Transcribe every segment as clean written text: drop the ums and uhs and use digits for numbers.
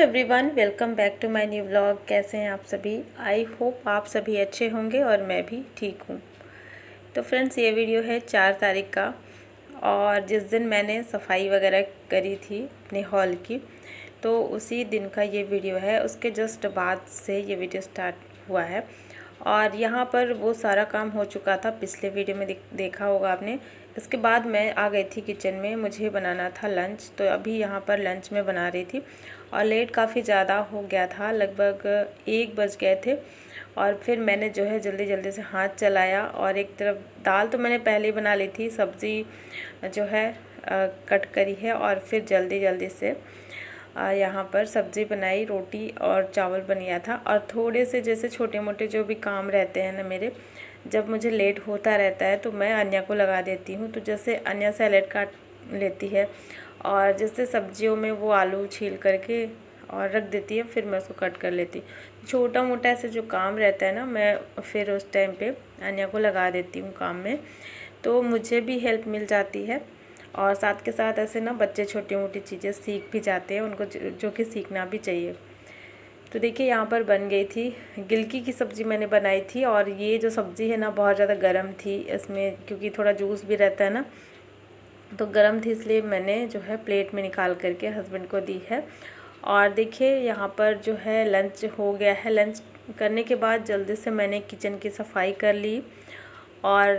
Everyone, welcome back to my new vlog. कैसे हैं आप सभी? आई होप आप सभी अच्छे होंगे और मैं भी ठीक हूँ। तो फ्रेंड्स, ये वीडियो है 4 तारीख का और जिस दिन मैंने सफाई वगैरह करी थी अपने हॉल की, तो उसी दिन का ये वीडियो है। उसके जस्ट बाद से ये वीडियो स्टार्ट हुआ है और यहाँ पर वो सारा काम हो चुका था। पिछले वीडियो में देखा होगा आपने। इसके बाद मैं आ गई थी किचन में, मुझे बनाना था लंच। तो अभी यहाँ पर लंच में बना रही थी और लेट काफ़ी ज़्यादा हो गया था, लगभग 1 बज गए थे। और फिर मैंने जो है जल्दी जल्दी से हाथ चलाया और एक तरफ दाल तो मैंने पहले ही बना ली थी, सब्ज़ी जो है कट करी है और फिर जल्दी जल्दी से यहाँ पर सब्ज़ी बनाई, रोटी और चावल बन गया था। और थोड़े से जैसे छोटे मोटे जो भी काम रहते हैं ना मेरे, जब मुझे लेट होता रहता है तो मैं अन्या को लगा देती हूँ। तो जैसे अन्या सैलेड काट लेती है और जैसे सब्जियों में वो आलू छील करके और रख देती है, फिर मैं उसको कट कर लेती। छोटा मोटा ऐसे जो काम रहता है ना, मैं फिर उस टाइम पे अन्या को लगा देती हूँ काम में, तो मुझे भी हेल्प मिल जाती है। और साथ के साथ ऐसे ना बच्चे छोटी मोटी चीज़ें सीख भी जाते हैं, उनको जो कि सीखना भी चाहिए। तो देखिए यहाँ पर बन गई थी गिलकी की सब्ज़ी मैंने बनाई थी। और ये जो सब्ज़ी है ना बहुत ज़्यादा गर्म थी, इसमें क्योंकि थोड़ा जूस भी रहता है ना, तो गर्म थी, इसलिए मैंने जो है प्लेट में निकाल करके हस्बैंड को दी है। और देखिए यहाँ पर जो है लंच हो गया है। लंच करने के बाद जल्दी से मैंने किचन की सफाई कर ली और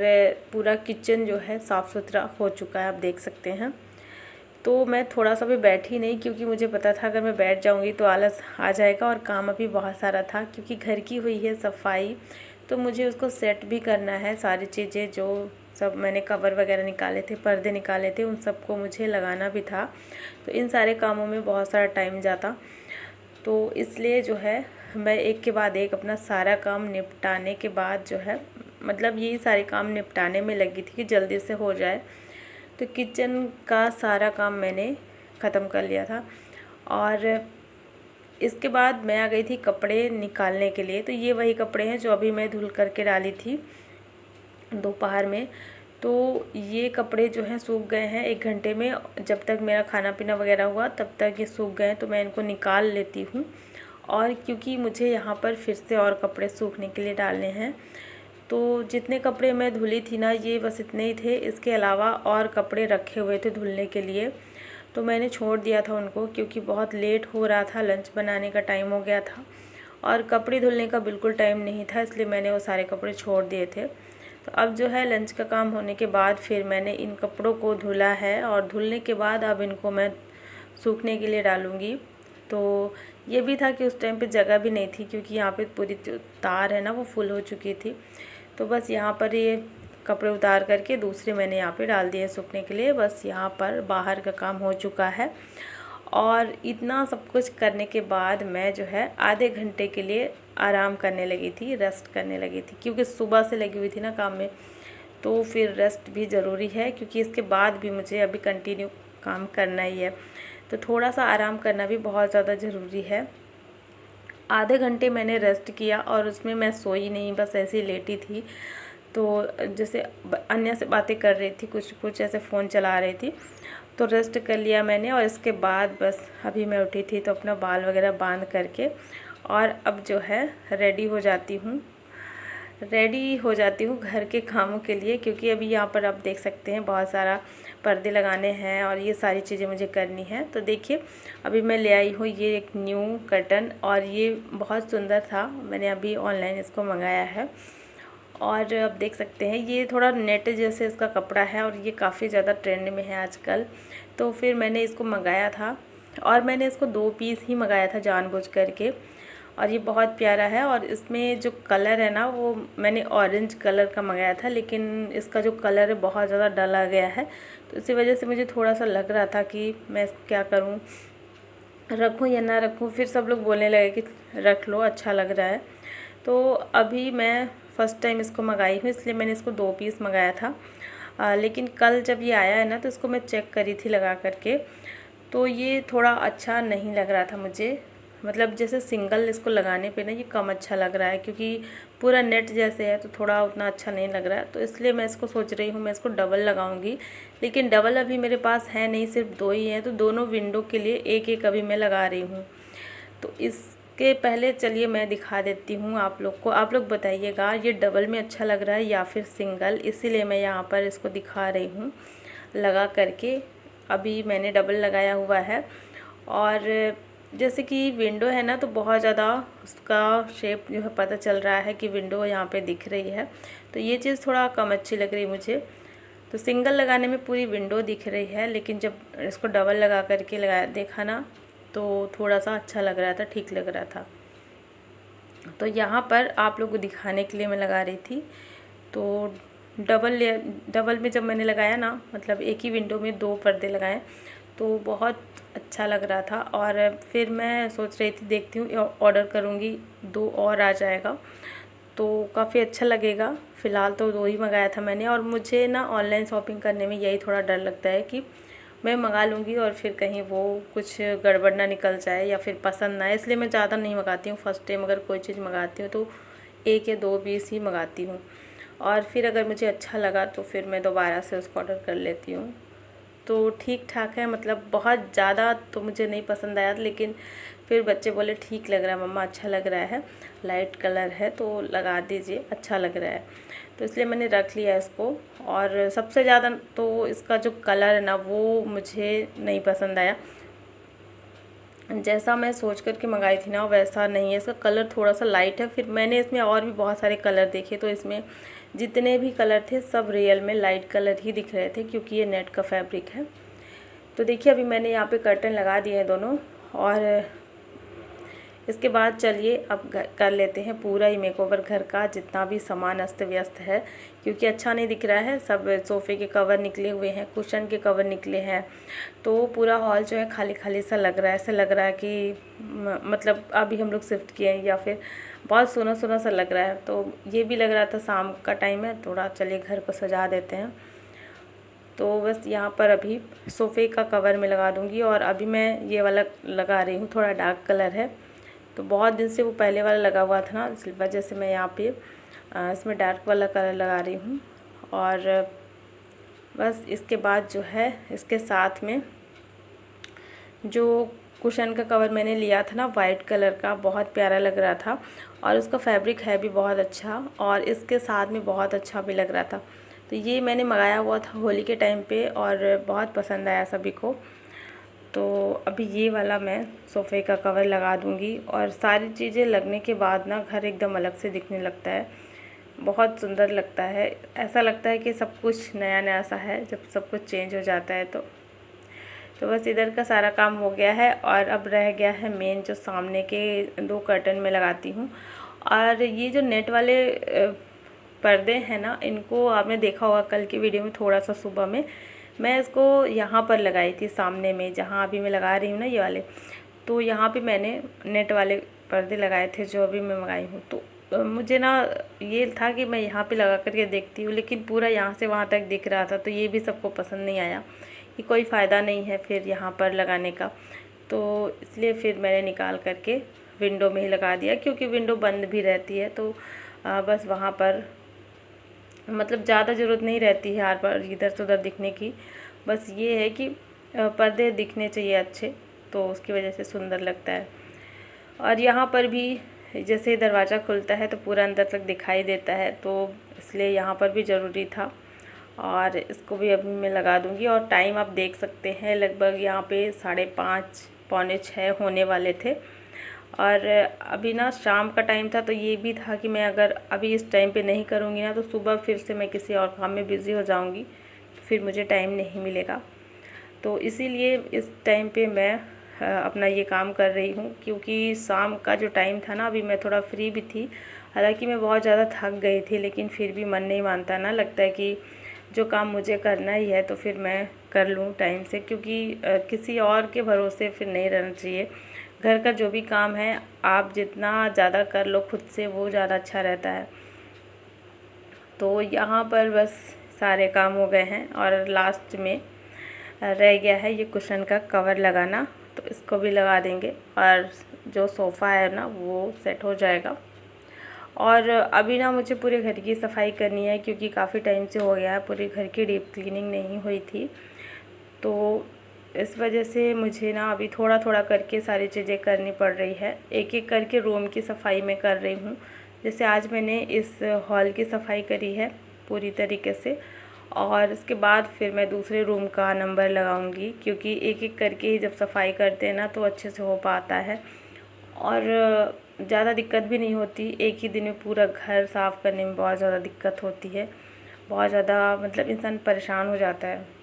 पूरा किचन जो है साफ़ सुथरा हो चुका है, आप देख सकते हैं। तो मैं थोड़ा सा भी बैठी नहीं, क्योंकि मुझे पता था अगर मैं बैठ जाऊंगी तो आलस आ जाएगा। और काम अभी बहुत सारा था, क्योंकि घर की हुई है सफाई, तो मुझे उसको सेट भी करना है। सारी चीज़ें जो सब मैंने कवर वगैरह निकाले थे, पर्दे निकाले थे, उन सबको मुझे लगाना भी था। तो इन सारे कामों में बहुत सारा टाइम जाता, तो इसलिए जो है मैं एक के बाद एक अपना सारा काम निपटाने के बाद जो है, मतलब यही सारे काम निपटाने में लगी थी कि जल्दी से हो जाए। तो किचन का सारा काम मैंने ख़त्म कर लिया था और इसके बाद मैं आ गई थी कपड़े निकालने के लिए। तो ये वही कपड़े हैं जो अभी मैं धुल करके डाली थी दोपहर में। तो ये कपड़े जो हैं सूख गए हैं 1 घंटे में। जब तक मेरा खाना पीना वगैरह हुआ तब तक ये सूख गए, तो मैं इनको निकाल लेती हूँ। और क्योंकि मुझे यहाँ पर फिर से और कपड़े सूखने के लिए डालने हैं, तो जितने कपड़े मैं धुली थी ना, ये बस इतने ही थे। इसके अलावा और कपड़े रखे हुए थे धुलने के लिए, तो मैंने छोड़ दिया था उनको, क्योंकि बहुत लेट हो रहा था, लंच बनाने का टाइम हो गया था और कपड़े धुलने का बिल्कुल टाइम नहीं था, इसलिए मैंने वो सारे कपड़े छोड़ दिए थे। तो अब जो है लंच का काम होने के बाद फिर मैंने इन कपड़ों को धुला है और धुलने के बाद अब इनको मैं सूखने के लिए डालूँगी। तो ये भी था कि उस टाइम पे जगह भी नहीं थी, क्योंकि यहाँ पे पूरी जो तार है ना वो फुल हो चुकी थी। तो बस यहाँ पर ये कपड़े उतार करके दूसरे मैंने यहाँ पे डाल दिए सूखने के लिए। बस यहाँ पर बाहर का काम हो चुका है। और इतना सब कुछ करने के बाद मैं जो है आधे घंटे के लिए आराम करने लगी थी, रेस्ट करने लगी थी, क्योंकि सुबह से लगी हुई थी ना काम में, तो फिर रेस्ट भी ज़रूरी है, क्योंकि इसके बाद भी मुझे अभी कंटिन्यू काम करना ही है। तो थोड़ा सा आराम करना भी बहुत ज़्यादा ज़रूरी है। आधे घंटे मैंने रेस्ट किया और उसमें मैं सोई नहीं, बस ऐसे ही लेटी थी। तो जैसे अन्य से बातें कर रही थी, कुछ कुछ ऐसे फ़ोन चला रही थी, तो रेस्ट कर लिया मैंने। और इसके बाद बस अभी मैं उठी थी, तो अपना बाल वगैरह बांध करके और अब जो है रेडी हो जाती हूँ घर के कामों के लिए, क्योंकि अभी यहाँ पर आप देख सकते हैं बहुत सारा पर्दे लगाने हैं और ये सारी चीज़ें मुझे करनी है। तो देखिए अभी मैं ले आई हूँ ये एक न्यू कर्टन, और ये बहुत सुंदर था, मैंने अभी ऑनलाइन इसको मंगाया है। और अब देख सकते हैं ये थोड़ा नेट जैसे इसका कपड़ा है और ये काफ़ी ज़्यादा ट्रेंड में है आजकल। तो फिर मैंने इसको मंगाया था और मैंने इसको 2 पीस ही मंगाया था जानबूझ करके, और ये बहुत प्यारा है। और इसमें जो कलर है ना, वो मैंने ऑरेंज कलर का मंगाया था, लेकिन इसका जो कलर है बहुत ज़्यादा डला गया है। तो इसी वजह से मुझे थोड़ा सा लग रहा था कि मैं क्या करूं, रखूं या ना रखूं। फिर सब लोग बोलने लगे कि रख लो, अच्छा लग रहा है। तो अभी मैं फ़र्स्ट टाइम इसको मंगाई हूँ, इसलिए मैंने इसको 2 पीस मंगाया था। लेकिन कल जब ये आया है ना, तो इसको मैं चेक करी थी लगा करके, तो ये थोड़ा अच्छा नहीं लग रहा था मुझे। मतलब जैसे सिंगल इसको लगाने पे ना ये कम अच्छा लग रहा है, क्योंकि पूरा नेट जैसे है तो थोड़ा उतना अच्छा नहीं लग रहा है। तो इसलिए मैं इसको सोच रही हूँ मैं इसको डबल लगाऊंगी, लेकिन डबल अभी मेरे पास है नहीं, सिर्फ 2 ही हैं। तो दोनों विंडो के लिए एक एक अभी मैं लगा रही हूँ। तो इसके पहले चलिए मैं दिखा देती हूँ आप लोग को। आप लोग बताइएगा ये डबल में अच्छा लग रहा है या फिर सिंगल, इसीलिए मैं यहाँ पर इसको दिखा रही हूँ लगा करके। अभी मैंने डबल लगाया हुआ है, और जैसे कि विंडो है ना, तो बहुत ज़्यादा उसका शेप जो है पता चल रहा है कि विंडो यहाँ पे दिख रही है, तो ये चीज़ थोड़ा कम अच्छी लग रही है मुझे। तो सिंगल लगाने में पूरी विंडो दिख रही है, लेकिन जब इसको डबल लगा करके लगाया देखा ना, तो थोड़ा सा अच्छा लग रहा था, ठीक लग रहा था। तो यहाँ पर आप लोग को दिखाने के लिए मैं लगा रही थी। तो डबल में जब मैंने लगाया ना, मतलब एक ही विंडो में 2 पर्दे लगाए, तो बहुत अच्छा लग रहा था। और फिर मैं सोच रही थी देखती हूँ ऑर्डर करूँगी 2 और आ जाएगा तो काफ़ी अच्छा लगेगा। फ़िलहाल तो 2 ही मंगाया था मैंने, और मुझे ना ऑनलाइन शॉपिंग करने में यही थोड़ा डर लगता है कि मैं मंगा लूँगी और फिर कहीं वो कुछ गड़बड़ ना निकल जाए या फिर पसंद ना आए, इसलिए मैं ज़्यादा नहीं मंगाती हूँ। फर्स्ट टाइम अगर कोई चीज़ मंगाती हूँ तो 1 या 2 पीस ही मंगाती हूँ, और फिर अगर मुझे अच्छा लगा तो फिर मैं दोबारा से उसको ऑर्डर कर लेती हूँ। तो ठीक ठाक है, मतलब बहुत ज़्यादा तो मुझे नहीं पसंद आया, लेकिन फिर बच्चे बोले ठीक लग रहा है मम्मा, अच्छा लग रहा है, लाइट कलर है तो लगा दीजिए, अच्छा लग रहा है, तो इसलिए मैंने रख लिया इसको। और सबसे ज़्यादा तो इसका जो कलर है ना, वो मुझे नहीं पसंद आया। जैसा मैं सोच कर के मंगाई थी ना वैसा नहीं है, इसका कलर थोड़ा सा लाइट है। फिर मैंने इसमें और भी बहुत सारे कलर देखे, तो इसमें जितने भी कलर थे सब रियल में लाइट कलर ही दिख रहे थे, क्योंकि ये नेट का फैब्रिक है। तो देखिए अभी मैंने यहाँ पे कर्टन लगा दिए हैं दोनों, और इसके बाद चलिए अब कर लेते हैं पूरा ही मेकओवर घर का, जितना भी सामान अस्त व्यस्त है, क्योंकि अच्छा नहीं दिख रहा है। सब सोफ़े के कवर निकले हुए हैं, कुशन के कवर निकले हैं, तो पूरा हॉल जो है खाली खाली सा लग रहा है। ऐसा लग रहा है कि मतलब अभी हम लोग शिफ्ट किए हैं, या फिर बहुत सोना सोना सा लग रहा है। तो ये भी लग रहा था शाम का टाइम है, थोड़ा चलिए घर को सजा देते हैं। तो बस यहाँ पर अभी सोफ़े का कवर में लगा दूँगी, और अभी मैं ये वाला लगा रही हूँ, थोड़ा डार्क कलर है। तो बहुत दिन से वो पहले वाला लगा हुआ था ना, इस वजह से मैं यहाँ पे इसमें डार्क वाला कलर लगा रही हूँ। और बस इसके बाद जो है इसके साथ में जो कुशन का कवर मैंने लिया था ना वाइट कलर का, बहुत प्यारा लग रहा था, और उसका फैब्रिक है भी बहुत अच्छा, और इसके साथ में बहुत अच्छा भी लग रहा था। तो ये मैंने मंगाया हुआ था होली के टाइम पे, और बहुत पसंद आया सभी को। तो अभी ये वाला मैं सोफ़े का कवर लगा दूँगी, और सारी चीज़ें लगने के बाद ना घर एकदम अलग से दिखने लगता है, बहुत सुंदर लगता है। ऐसा लगता है कि सब कुछ नया नया सा है जब सब कुछ चेंज हो जाता है। तो बस इधर का सारा काम हो गया है, और अब रह गया है मेन जो सामने के 2 कर्टन में लगाती हूँ। और ये जो नेट वाले पर्दे हैं ना, इनको आपने देखा होगा कल की वीडियो में, थोड़ा सा सुबह में मैं इसको यहाँ पर लगाई थी सामने में, जहाँ अभी मैं लगा रही हूँ ना ये वाले। तो यहाँ पे मैंने नेट वाले पर्दे लगाए थे जो अभी मैं मंगाई हूँ। तो मुझे ना ये था कि मैं यहाँ पे लगा करके देखती हूँ, लेकिन पूरा यहाँ से वहाँ तक दिख रहा था, तो ये भी सबको पसंद नहीं आया कि कोई फ़ायदा नहीं है फिर यहाँ पर लगाने का। तो इसलिए फिर मैंने निकाल करके विंडो में ही लगा दिया, क्योंकि विंडो बंद भी रहती है, तो बस वहाँ पर मतलब ज़्यादा ज़रूरत नहीं रहती है हर बार इधर से उधर दिखने की। बस ये है कि पर्दे दिखने चाहिए अच्छे, तो उसकी वजह से सुंदर लगता है। और यहाँ पर भी जैसे दरवाज़ा खुलता है तो पूरा अंदर तक दिखाई देता है, तो इसलिए यहाँ पर भी ज़रूरी था, और इसको भी अभी मैं लगा दूँगी। और टाइम आप देख सकते हैं, लगभग यहाँ पे 5:30 पौने 6 होने वाले थे, और अभी ना शाम का टाइम था, तो ये भी था कि मैं अगर अभी इस टाइम पे नहीं करूँगी ना, तो सुबह फिर से मैं किसी और काम में बिज़ी हो जाऊँगी, तो फिर मुझे टाइम नहीं मिलेगा। तो इसीलिए इस टाइम पे मैं अपना ये काम कर रही हूँ, क्योंकि शाम का जो टाइम था ना, अभी मैं थोड़ा फ्री भी थी। हालांकि मैं बहुत ज़्यादा थक गई थी, लेकिन फिर भी मन नहीं मानता ना, लगता है कि जो काम मुझे करना ही है तो फिर मैं कर लूँ टाइम से, क्योंकि किसी और के भरोसे फिर नहीं रहना चाहिए। घर का जो भी काम है आप जितना ज़्यादा कर लो खुद से, वो ज़्यादा अच्छा रहता है। तो यहाँ पर बस सारे काम हो गए हैं, और लास्ट में रह गया है ये कुशन का कवर लगाना, तो इसको भी लगा देंगे, और जो सोफ़ा है ना वो सेट हो जाएगा। और अभी ना मुझे पूरे घर की सफाई करनी है, क्योंकि काफ़ी टाइम से हो गया है, पूरे घर की डीप क्लीनिंग नहीं हुई थी। तो इस वजह से मुझे ना अभी थोड़ा थोड़ा करके सारी चीज़ें करनी पड़ रही है। एक एक करके रूम की सफाई मैं कर रही हूँ। जैसे आज मैंने इस हॉल की सफाई करी है पूरी तरीके से, और इसके बाद फिर मैं दूसरे रूम का नंबर लगाऊंगी, क्योंकि एक एक करके ही जब सफाई करते हैं ना तो अच्छे से हो पाता है और ज़्यादा दिक्कत भी नहीं होती। एक ही दिन में पूरा घर साफ़ करने में बहुत ज़्यादा दिक्कत होती है, बहुत ज़्यादा मतलब इंसान परेशान हो जाता है।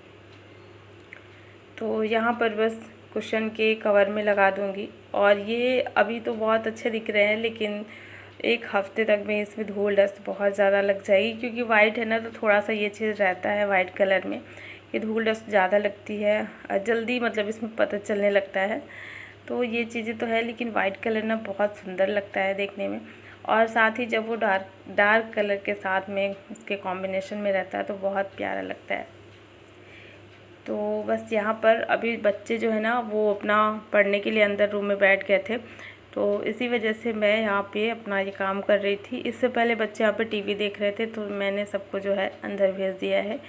तो यहाँ पर बस कुशन के कवर में लगा दूँगी, और ये अभी तो बहुत अच्छे दिख रहे हैं, लेकिन एक हफ्ते तक में इसमें धूल डस्ट बहुत ज़्यादा लग जाएगी, क्योंकि वाइट है ना तो थोड़ा सा ये चीज़ रहता है वाइट कलर में कि धूल डस्ट ज़्यादा लगती है जल्दी, मतलब इसमें पता चलने लगता है। तो ये चीज़ें तो है, लेकिन वाइट कलर ना बहुत सुंदर लगता है देखने में, और साथ ही जब वो डार्क कलर के साथ में इसके कॉम्बिनेशन में रहता है तो बहुत प्यारा लगता है। तो बस यहाँ पर अभी बच्चे जो है ना वो अपना पढ़ने के लिए अंदर रूम में बैठ गए थे, तो इसी वजह से मैं यहाँ पे अपना ये काम कर रही थी। इससे पहले बच्चे यहाँ पे टीवी देख रहे थे, तो मैंने सबको जो है अंदर भेज दिया है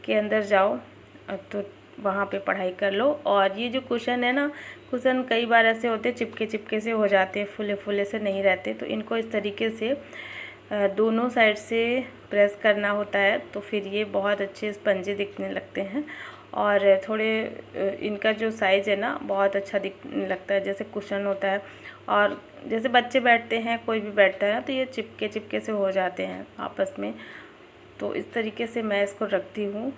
कि अंदर जाओ, तो वहाँ पे पढ़ाई कर लो। और ये जो कुशन है ना, कुशन कई बार ऐसे होते चिपके चिपके से हो जाते, फुले फुले से नहीं रहते, तो इनको इस तरीके से दोनों साइड से प्रेस करना होता है, तो फिर ये बहुत अच्छे स्पंजी दिखने लगते हैं। और थोड़े इनका जो साइज़ है ना बहुत अच्छा दिखने लगता है, जैसे कुशन होता है, और जैसे बच्चे बैठते हैं कोई भी बैठता है तो ये चिपके चिपके से हो जाते हैं आपस में। तो इस तरीके से मैं इसको रखती हूँ।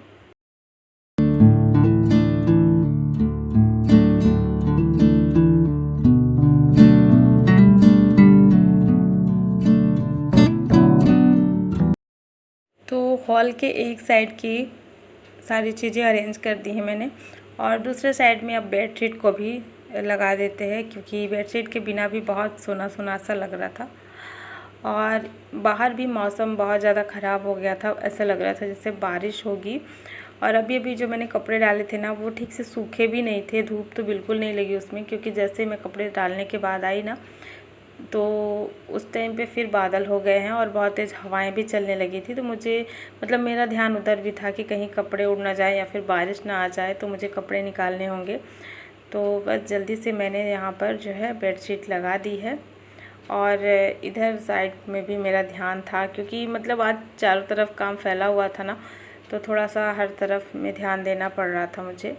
तो हॉल के एक साइड की सारी चीज़ें अरेंज कर दी हैं मैंने, और दूसरे साइड में अब बेडशीट को भी लगा देते हैं, क्योंकि बेडशीट के बिना भी बहुत सोना सोना सा लग रहा था, और बाहर भी मौसम बहुत ज़्यादा ख़राब हो गया था, ऐसा लग रहा था जैसे बारिश होगी। और अभी अभी जो मैंने कपड़े डाले थे ना वो ठीक से सूखे भी नहीं थे, धूप तो बिल्कुल नहीं लगी उसमें, क्योंकि जैसे मैं कपड़े डालने के बाद आई ना तो उस टाइम पे फिर बादल हो गए हैं और बहुत तेज़ हवाएं भी चलने लगी थी। तो मुझे मतलब मेरा ध्यान उधर भी था कि कहीं कपड़े उड़ ना जाए या फिर बारिश ना आ जाए, तो मुझे कपड़े निकालने होंगे। तो बस जल्दी से मैंने यहाँ पर जो है बेडशीट लगा दी है, और इधर साइड में भी मेरा ध्यान था, क्योंकि मतलब आज चारों तरफ काम फैला हुआ था ना, तो थोड़ा सा हर तरफ में ध्यान देना पड़ रहा था मुझे।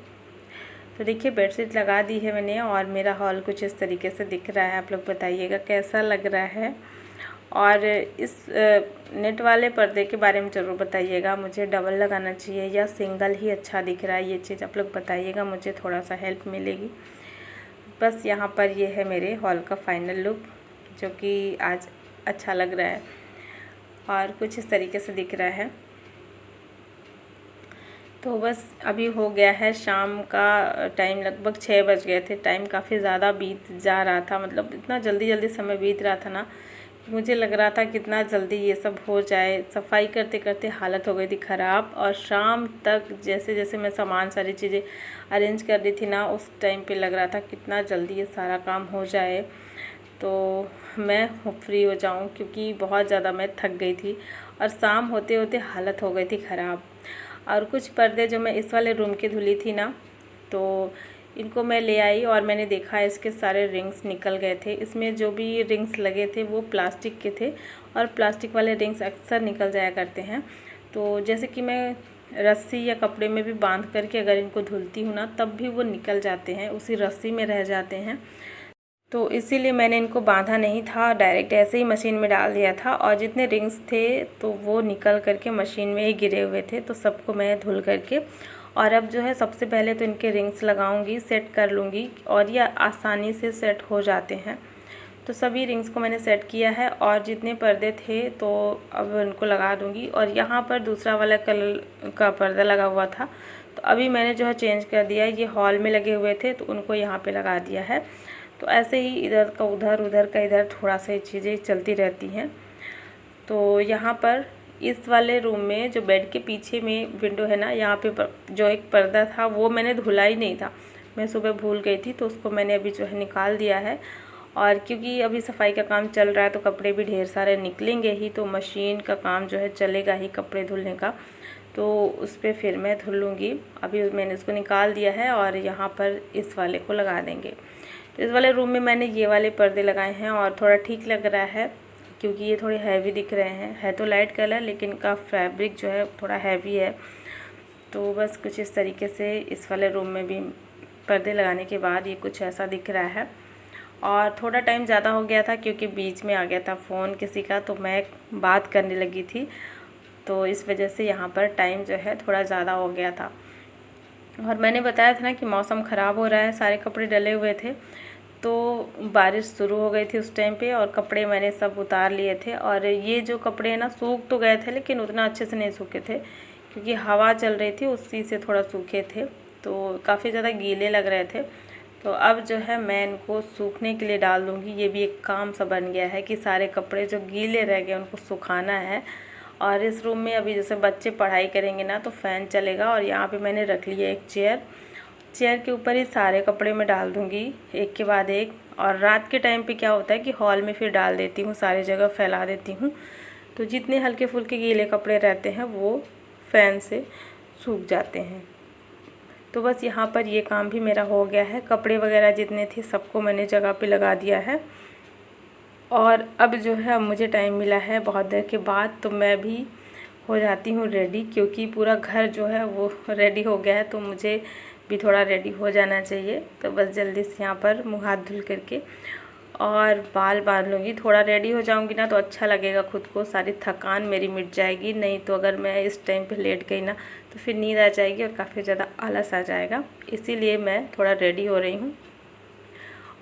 तो देखिए बेडशीट लगा दी है मैंने, और मेरा हॉल कुछ इस तरीके से दिख रहा है। आप लोग बताइएगा कैसा लग रहा है, और इस नेट वाले पर्दे के बारे में ज़रूर बताइएगा, मुझे डबल लगाना चाहिए या सिंगल ही अच्छा दिख रहा है, ये चीज़ आप लोग बताइएगा, मुझे थोड़ा सा हेल्प मिलेगी। बस यहाँ पर ये है मेरे हॉल का फाइनल लुक, जो कि आज अच्छा लग रहा है और कुछ इस तरीके से दिख रहा है। तो बस अभी हो गया है शाम का टाइम, लगभग 6 बज गए थे। टाइम काफ़ी ज़्यादा बीत जा रहा था, मतलब इतना जल्दी जल्दी समय बीत रहा था ना, मुझे लग रहा था कितना जल्दी ये सब हो जाए। सफाई करते करते हालत हो गई थी ख़राब, और शाम तक जैसे जैसे मैं सामान सारी चीज़ें अरेंज कर रही थी ना, उस टाइम पे लग रहा था कितना जल्दी ये सारा काम हो जाए तो मैं फ्री हो जाऊं, क्योंकि बहुत ज़्यादा मैं थक गई थी और शाम होते होते हालत हो गई थी ख़राब। और कुछ पर्दे जो मैं इस वाले रूम की धुली थी ना, तो इनको मैं ले आई और मैंने देखा इसके सारे रिंग्स निकल गए थे। इसमें जो भी रिंग्स लगे थे वो प्लास्टिक के थे, और प्लास्टिक वाले रिंग्स अक्सर निकल जाया करते हैं। तो जैसे कि मैं रस्सी या कपड़े में भी बांध करके अगर इनको धुलती हूँ ना, तब भी वो निकल जाते हैं, उसी रस्सी में रह जाते हैं। तो इसीलिए मैंने इनको बांधा नहीं था, डायरेक्ट ऐसे ही मशीन में डाल दिया था, और जितने रिंग्स थे तो वो निकल करके मशीन में ही गिरे हुए थे, तो सबको मैं धुल करके, और अब जो है सबसे पहले तो इनके रिंग्स लगाऊंगी, सेट कर लूँगी, और ये आसानी से सेट हो जाते हैं। तो सभी रिंग्स को मैंने सेट किया है, और जितने पर्दे थे तो अब इनको लगा दूँगी। और यहाँ पर दूसरा वाला कलर का पर्दा लगा हुआ था, तो अभी मैंने जो है चेंज कर दिया है। ये हॉल में लगे हुए थे तो उनको यहाँ पे लगा दिया है। तो ऐसे ही इधर का उधर, उधर का इधर, थोड़ा सा चीज़ें चलती रहती हैं। तो यहाँ पर इस वाले रूम में जो बेड के पीछे में विंडो है ना, यहाँ पे जो एक पर्दा था वो मैंने धुला ही नहीं था, मैं सुबह भूल गई थी, तो उसको मैंने अभी जो है निकाल दिया है। और क्योंकि अभी सफाई का काम चल रहा है तो कपड़े भी ढेर सारे निकलेंगे ही, तो मशीन का काम जो है चलेगा ही कपड़े धुलने का, तो उस पर फिर मैं धुल लूँगी। अभी मैंने इसको निकाल दिया है और यहाँ पर इस वाले को लगा देंगे। तो इस वाले रूम में मैंने ये वाले पर्दे लगाए हैं और थोड़ा ठीक लग रहा है क्योंकि ये थोड़े हैवी दिख रहे हैं। है तो लाइट कलर लेकिन इनका फैब्रिक जो है थोड़ा हैवी है। तो बस कुछ इस तरीके से इस वाले रूम में भी पर्दे लगाने के बाद ये कुछ ऐसा दिख रहा है। और थोड़ा टाइम ज़्यादा हो गया था क्योंकि बीच में आ गया था फ़ोन किसी का, तो मैं बात करने लगी थी, तो इस वजह से यहाँ पर टाइम जो है थोड़ा ज़्यादा हो गया था। और मैंने बताया था ना कि मौसम ख़राब हो रहा है, सारे कपड़े डले हुए थे, तो बारिश शुरू हो गई थी उस टाइम पे और कपड़े मैंने सब उतार लिए थे। और ये जो कपड़े हैं ना सूख तो गए थे लेकिन उतना अच्छे से नहीं सूखे थे क्योंकि हवा चल रही थी, उसी से थोड़ा सूखे थे, तो काफ़ी ज़्यादा गीले लग रहे थे। तो अब जो है मैं इनको सूखने के लिए डाल दूँगी। ये भी एक काम सा बन गया है कि सारे कपड़े जो गीले रह गए उनको सुखाना है। और इस रूम में अभी जैसे बच्चे पढ़ाई करेंगे ना तो फ़ैन चलेगा, और यहाँ पे मैंने रख लिया एक चेयर के ऊपर ही सारे कपड़े मैं डाल दूँगी एक के बाद एक। और रात के टाइम पे क्या होता है कि हॉल में फिर डाल देती हूँ, सारी जगह फैला देती हूँ, तो जितने हल्के फुल्के गीले कपड़े रहते हैं वो फ़ैन से सूख जाते हैं। तो बस यहाँ पर ये काम भी मेरा हो गया है। कपड़े वगैरह जितने थे सबको मैंने जगह पे लगा दिया है। और अब जो है अब मुझे टाइम मिला है बहुत देर के बाद, तो मैं भी हो जाती हूँ रेडी, क्योंकि पूरा घर जो है वो रेडी हो गया है, तो मुझे भी थोड़ा रेडी हो जाना चाहिए। तो बस जल्दी से यहाँ पर मुँह हाथ धुल करके और बाल बांध लूँगी। थोड़ा रेडी हो जाऊँगी ना तो अच्छा लगेगा खुद को, सारी थकान मेरी मिट जाएगी। नहीं तो अगर मैं इस टाइम पे लेट गई ना तो फिर नींद आ जाएगी और काफ़ी ज़्यादा आलस आ जाएगा। इसीलिए मैं थोड़ा रेडी हो रही हूँ।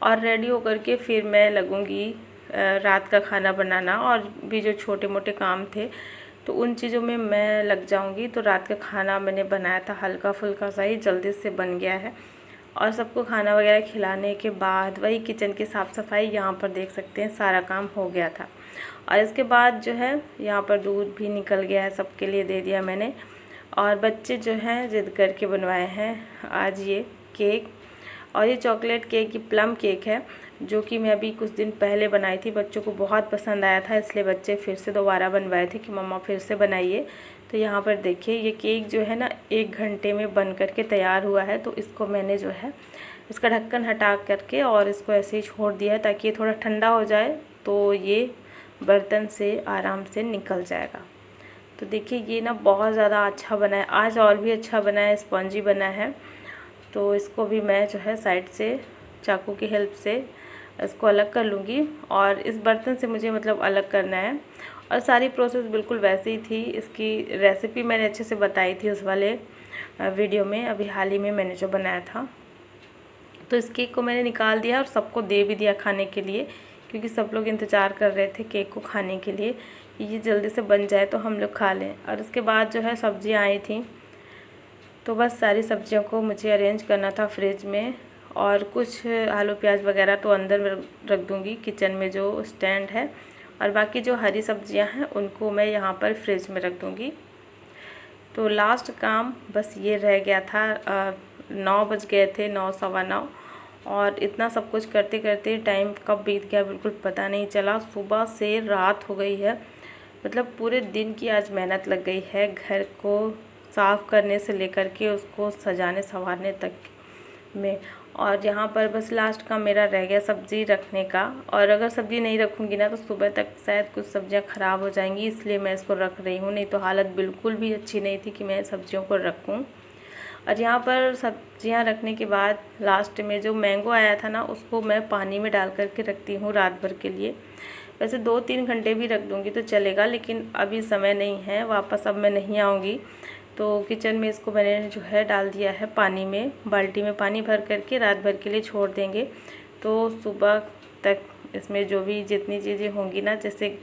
और रेडी होकर के फिर मैं लगूँगी रात का खाना बनाना, और भी जो छोटे मोटे काम थे तो उन चीज़ों में मैं लग जाऊँगी। तो रात का खाना मैंने बनाया था हल्का फुल्का सा ही, जल्दी से बन गया है। और सबको खाना वगैरह खिलाने के बाद वही किचन की साफ़ सफाई, यहाँ पर देख सकते हैं सारा काम हो गया था। और इसके बाद जो है यहाँ पर दूध भी निकल गया है, सबके लिए दे दिया मैंने। और बच्चे जो हैं ज़िद करके बनवाए हैं आज ये केक, और ये चॉकलेट केक, ये प्लम केक है जो कि मैं अभी कुछ दिन पहले बनाई थी। बच्चों को बहुत पसंद आया था, इसलिए बच्चे फिर से दोबारा बनवाए थे कि मम्मा फिर से बनाइए। तो यहाँ पर देखिए ये केक जो है ना 1 घंटे में बन करके तैयार हुआ है। तो इसको मैंने जो है इसका ढक्कन हटा करके और इसको ऐसे ही छोड़ दिया है ताकि ये थोड़ा ठंडा हो जाए तो ये बर्तन से आराम से निकल जाएगा। तो देखिए ये ना बहुत ज़्यादा अच्छा बना है, आज और भी अच्छा बना है, स्पॉन्जी बना है। तो इसको भी मैं जो है साइड से चाकू की हेल्प से इसको अलग कर लूँगी। और इस बर्तन से मुझे मतलब अलग करना है। और सारी प्रोसेस बिल्कुल वैसे ही थी, इसकी रेसिपी मैंने अच्छे से बताई थी उस वाले वीडियो में, अभी हाल ही में मैंने जो बनाया था। तो इस केक को मैंने निकाल दिया और सबको दे भी दिया खाने के लिए, क्योंकि सब लोग इंतज़ार कर रहे थे केक को खाने के लिए कि ये जल्दी से बन जाए तो हम लोग खा लें। और उसके बाद जो है सब्जियाँ आई थी, तो बस सारी सब्जियों को मुझे अरेंज करना था फ्रिज में। और कुछ आलू प्याज वगैरह तो अंदर रख दूँगी किचन में जो स्टैंड है, और बाकी जो हरी सब्जियां हैं उनको मैं यहाँ पर फ्रिज में रख दूँगी। तो लास्ट काम बस ये रह गया था। 9 बज गए थे, 9 सवा 9, और इतना सब कुछ करते करते टाइम कब बीत गया बिल्कुल पता नहीं चला। सुबह से रात हो गई है, मतलब पूरे दिन की आज मेहनत लग गई है घर को साफ़ करने से लेकर के उसको सजाने संवारने तक में। और यहाँ पर बस लास्ट का मेरा रह गया सब्ज़ी रखने का, और अगर सब्ज़ी नहीं रखूँगी ना तो सुबह तक शायद कुछ सब्जियाँ ख़राब हो जाएंगी, इसलिए मैं इसको रख रही हूँ। नहीं तो हालत बिल्कुल भी अच्छी नहीं थी कि मैं सब्जियों को रखूँ। और यहाँ पर सब्जियाँ रखने के बाद लास्ट में जो मैंगो आया था ना उसको मैं पानी में डाल करके रखती हूँ रात भर के लिए। वैसे 2-3 घंटे भी रख दूँगी तो चलेगा, लेकिन अभी समय नहीं है, वापस अब मैं नहीं आऊँगी। तो किचन में इसको मैंने जो है डाल दिया है पानी में, बाल्टी में पानी भर करके रात भर के लिए छोड़ देंगे। तो सुबह तक इसमें जो भी जितनी चीज़ें होंगी ना, जैसे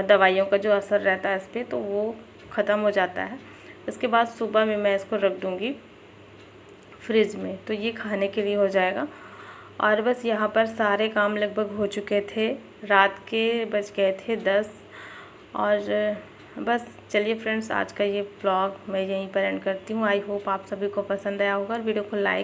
दवाइयों का जो असर रहता है इस पर, तो वो ख़त्म हो जाता है। इसके बाद सुबह में मैं इसको रख दूँगी फ्रिज में, तो ये खाने के लिए हो जाएगा। और बस यहाँ पर सारे काम लगभग हो चुके थे, रात के बज गए थे 10। और बस चलिए फ्रेंड्स, आज का ये ब्लॉग मैं यहीं पर एंड करती हूँ। आई होप आप सभी को पसंद आया होगा, और वीडियो को लाइक